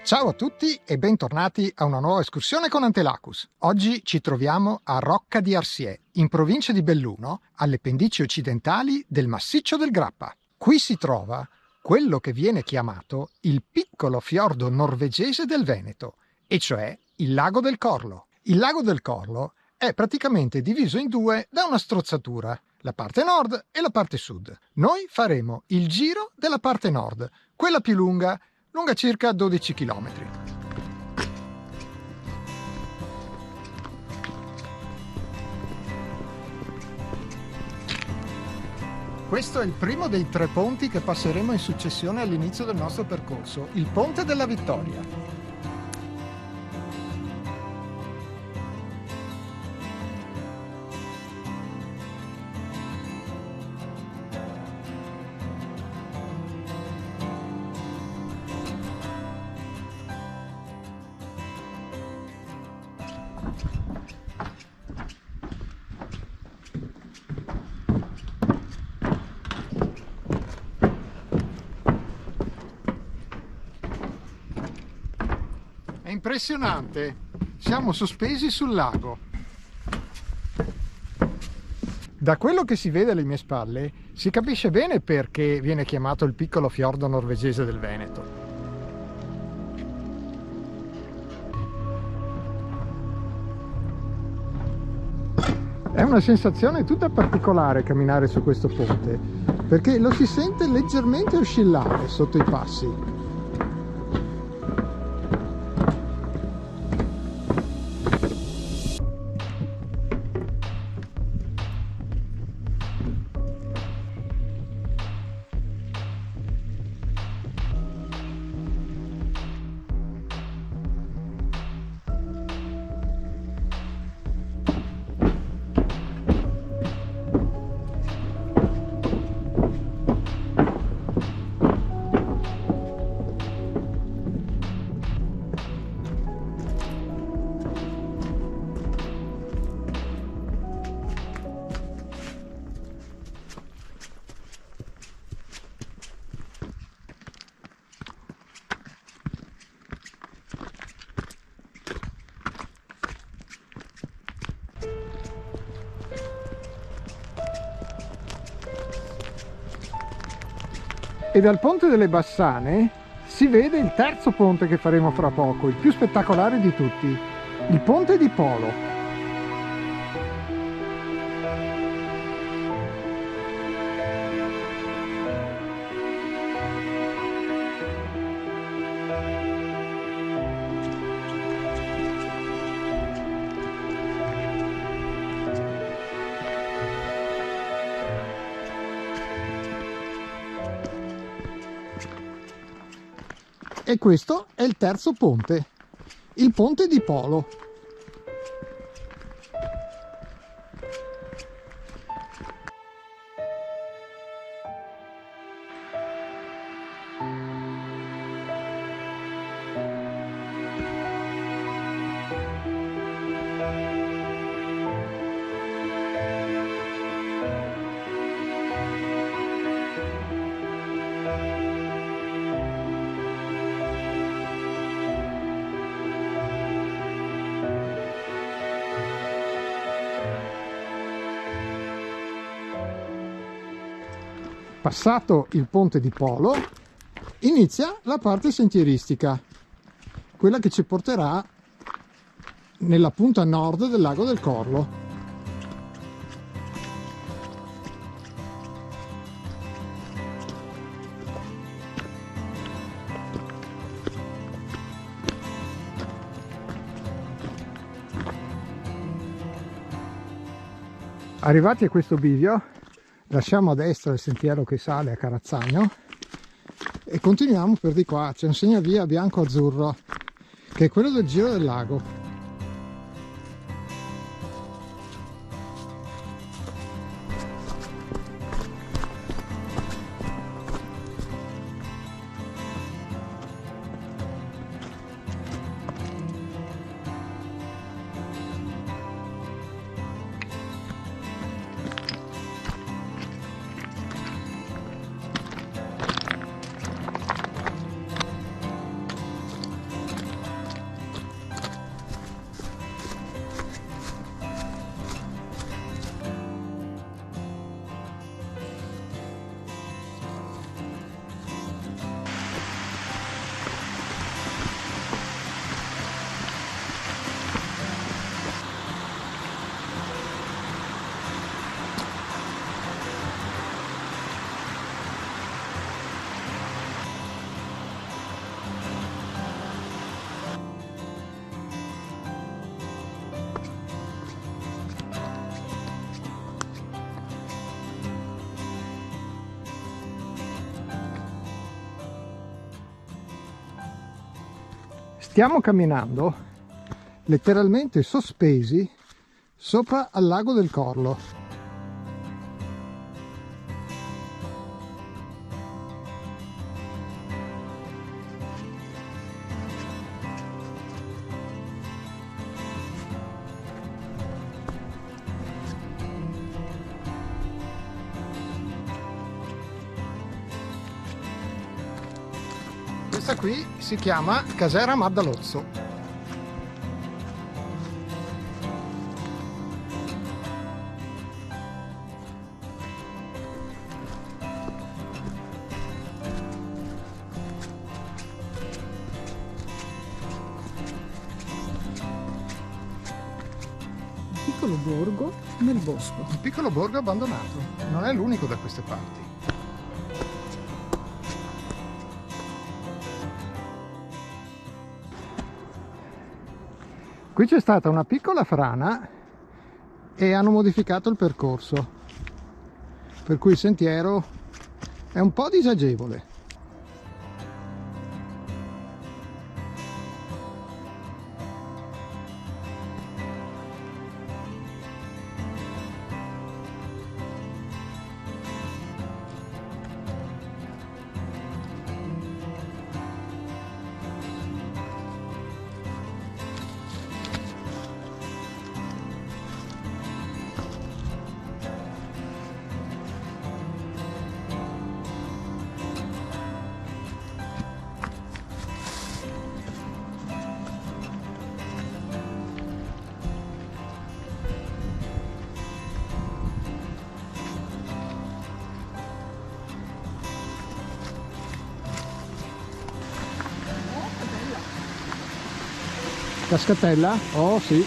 Ciao a tutti e bentornati a una nuova escursione con Antelacus. Oggi ci troviamo a Rocca di Arsiè, in provincia di Belluno, alle pendici occidentali del massiccio del Grappa. Qui si trova quello che viene chiamato il piccolo fiordo norvegese del Veneto, e cioè il Lago del Corlo. Il Lago del Corlo è praticamente diviso in due da una strozzatura, la parte nord e la parte sud. Noi faremo il giro della parte nord, quella più lunga circa 12 km. Questo è il primo dei 3 ponti che passeremo in successione all'inizio del nostro percorso, il Ponte della Vittoria. È impressionante, siamo sospesi sul lago. Da quello che si vede alle mie spalle si capisce bene perché viene chiamato il piccolo fiordo norvegese del Veneto. È una sensazione tutta particolare camminare su questo ponte, perché lo si sente leggermente oscillare sotto i passi. E dal Ponte delle Bassane si vede il terzo ponte che faremo fra poco, il più spettacolare di tutti, il Ponte di Polo. E questo è il terzo ponte, il Ponte di Polo. Passato il Ponte di Polo, inizia la parte sentieristica, quella che ci porterà nella punta nord del Lago del Corlo. Arrivati a questo bivio, lasciamo a destra il sentiero che sale a Carazzagno e continuiamo per di qua. C'è un segnavia bianco-azzurro che è quello del Giro del Lago. Stiamo camminando letteralmente sospesi sopra al lago del Corlo. Questa qui si chiama Casera Maddalozzo. Piccolo borgo nel bosco. Un piccolo borgo abbandonato, non è l'unico da queste parti. Qui c'è stata una piccola frana e hanno modificato il percorso, per cui il sentiero è un po' disagevole. Cascatella? Oh sì.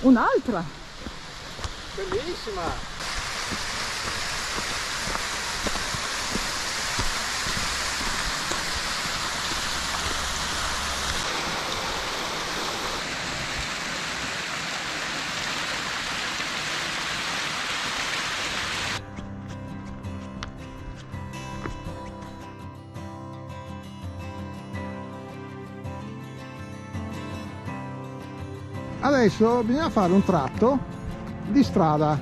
Un'altra! Bellissima! Adesso bisogna fare un tratto di strada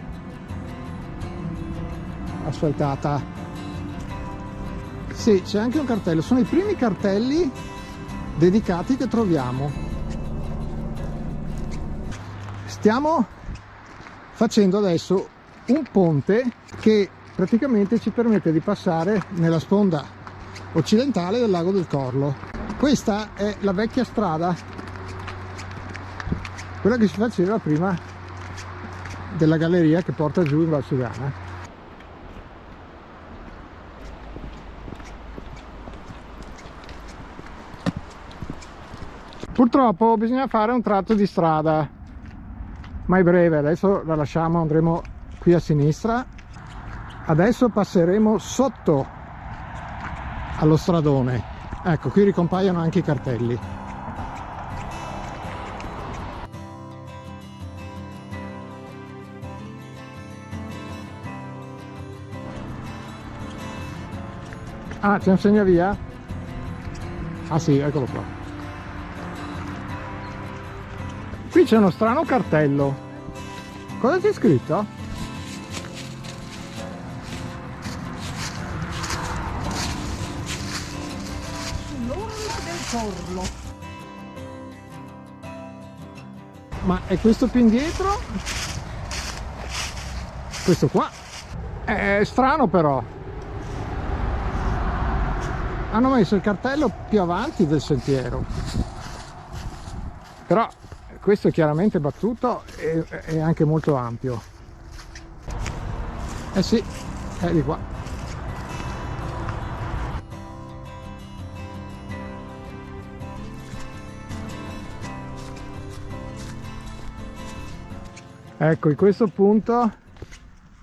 asfaltata. Sì, c'è anche un cartello, sono i primi cartelli dedicati che troviamo. Stiamo facendo adesso un ponte che praticamente ci permette di passare nella sponda occidentale del lago del Corlo. Questa è la vecchia strada, quella che si faceva prima della galleria che porta giù in Valsugana. Purtroppo bisogna fare un tratto di strada, ma è breve, adesso la lasciamo, andremo qui a sinistra. Adesso passeremo sotto allo stradone. Ecco, qui ricompaiono anche i cartelli. Ah, c'è un segnavia? Ah sì, eccolo qua. Qui c'è uno strano cartello. Cosa c'è scritto? Sull'orlo del Corlo. Ma è questo più indietro? Questo qua? È strano però. Hanno messo il cartello più avanti del sentiero, però questo è chiaramente battuto e è anche molto ampio. Eh sì, è di qua. Ecco, in questo punto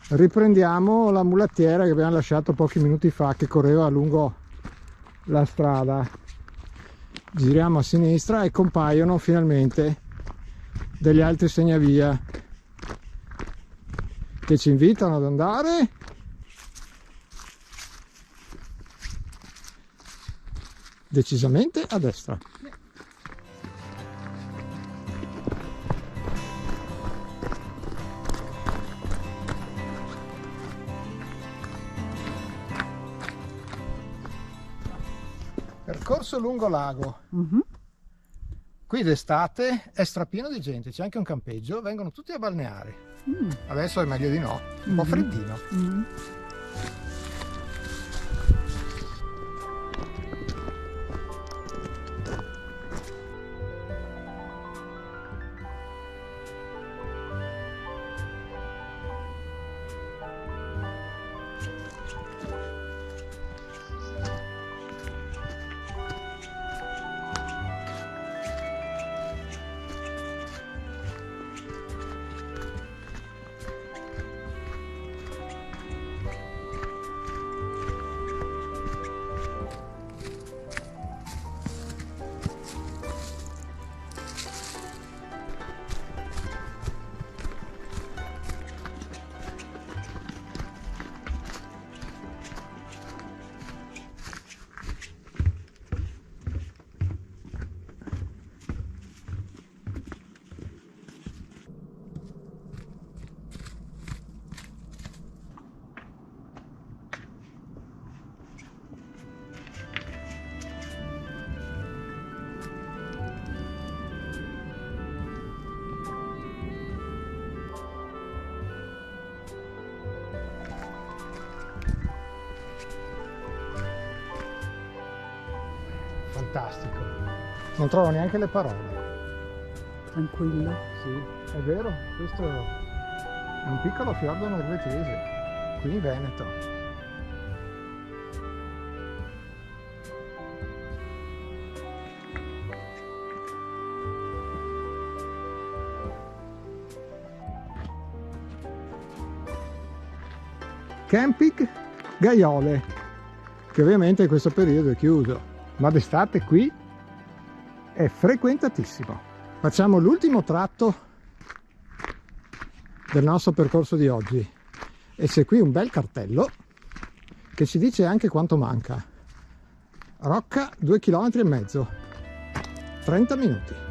Riprendiamo la mulattiera che abbiamo lasciato pochi minuti fa, che correva lungo la strada. Giriamo a sinistra e compaiono finalmente degli altri segnavia che ci invitano ad andare decisamente a destra. Percorso lungo lago. Qui d'estate è strapieno di gente, c'è anche un campeggio, vengono tutti a balneare. Adesso è meglio di no, un po' freddino. Fantastico, non trovo neanche le parole. Tranquillo. Sì, è vero, questo è un piccolo fiordo norvegese, qui in Veneto. Camping Gaiole, che ovviamente in questo periodo è chiuso, ma d'estate qui è frequentatissimo. Facciamo l'ultimo tratto del nostro percorso di oggi e c'è qui un bel cartello che ci dice anche quanto manca. Rocca 2,5 km, 30 minuti.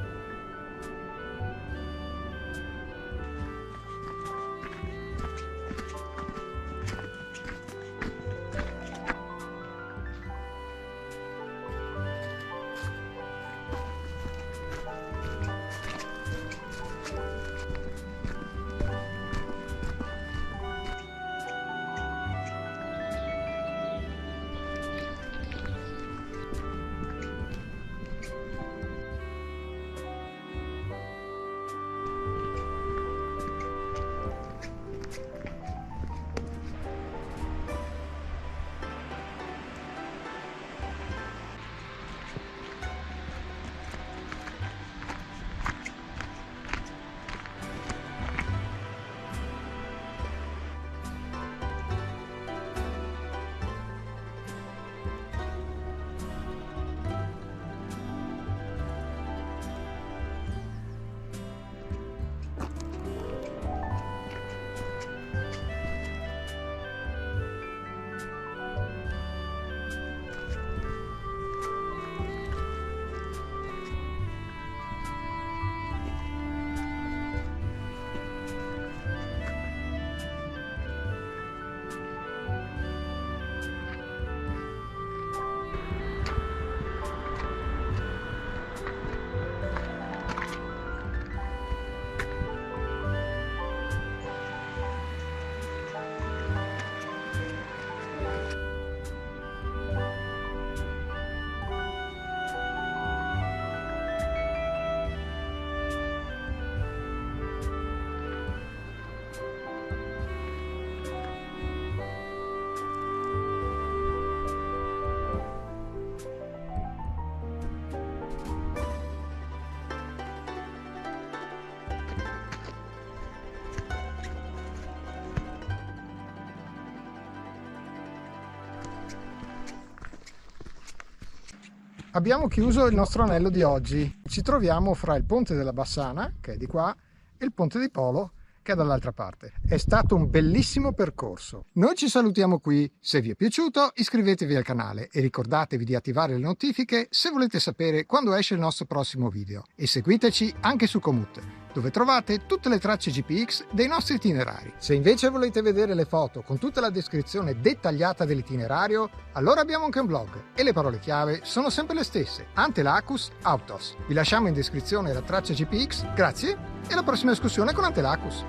Abbiamo chiuso il nostro anello di oggi. Ci troviamo fra il ponte della Bassana, che è di qua, e il ponte di Polo, che è dall'altra parte. È stato un bellissimo percorso. Noi ci salutiamo qui. Se vi è piaciuto, iscrivetevi al canale e ricordatevi di attivare le notifiche se volete sapere quando esce il nostro prossimo video. E seguiteci anche su Komoot, dove trovate tutte le tracce GPX dei nostri itinerari. Se invece volete vedere le foto con tutta la descrizione dettagliata dell'itinerario, allora abbiamo anche un blog e le parole chiave sono sempre le stesse: Antelacus Autos. Vi lasciamo in descrizione la traccia GPX, grazie, e alla prossima escursione con Antelacus.